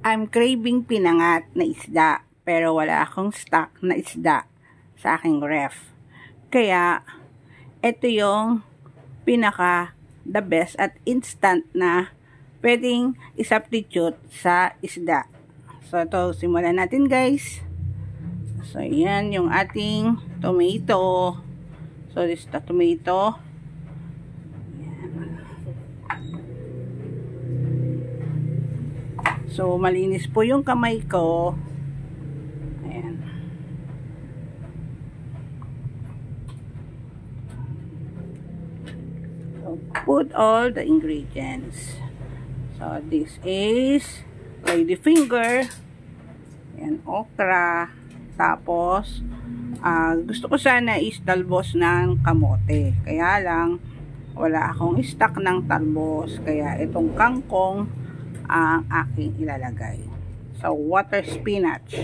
I'm craving pinangat na isda, pero wala akong stock na isda sa aking ref. Kaya, ito yung pinaka the best at instant na pwedeng isubstitute sa isda. So, ito, simulan natin guys. So, yan yung ating tomato. So, this is the tomato. So, malinis po yung kamay ko. Ayan. So, put all the ingredients. So, this is lady finger. Ayan, okra. Tapos, gusto ko sana is talbos ng kamote. Kaya lang, wala akong stock ng talbos. Kaya itong kangkong ang aking ilalagay. So, water spinach.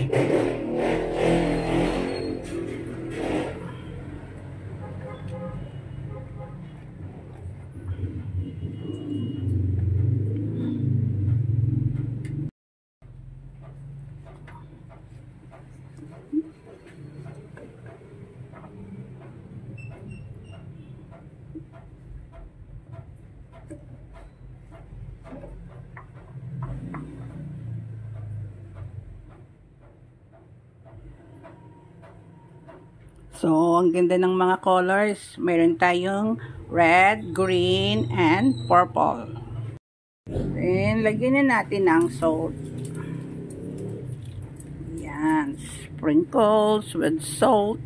So, ang ganda ng mga colors. Meron tayong red, green, and purple. Then, lagyan na natin ng salt. Yan. Sprinkles with salt.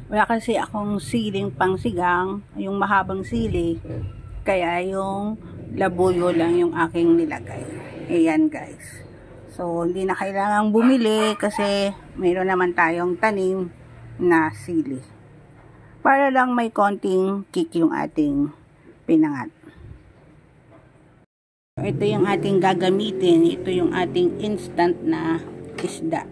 Wala kasi akong siling pangsigang, yung mahabang sili. Kaya yung labuyo lang yung aking nilagay. Ayan guys. So, hindi na kailangang bumili kasi mayroon naman tayong tanim na sili. Para lang may konting kick yung ating pinangat. Ito yung ating gagamitin. Ito yung ating instant na isda.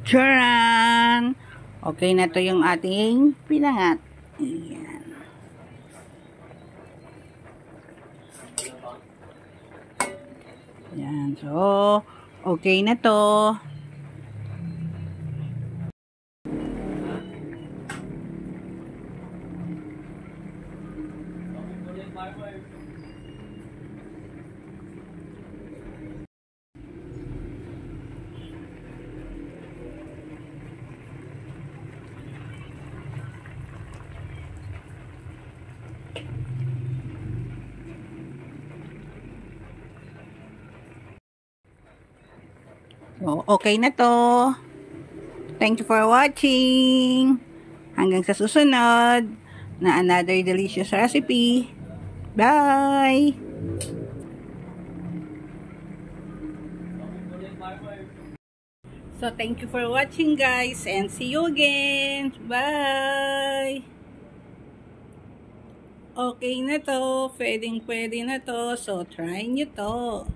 Charan! Okay na to yung ating pinangat. Ayan. Ayan. So, okay na to. So, okay na to. Thank you for watching. Hanggang sa susunod na another delicious recipe. Bye! So, thank you for watching guys and see you again. Bye! Okay na to. Pwede na to. So, try nyo to.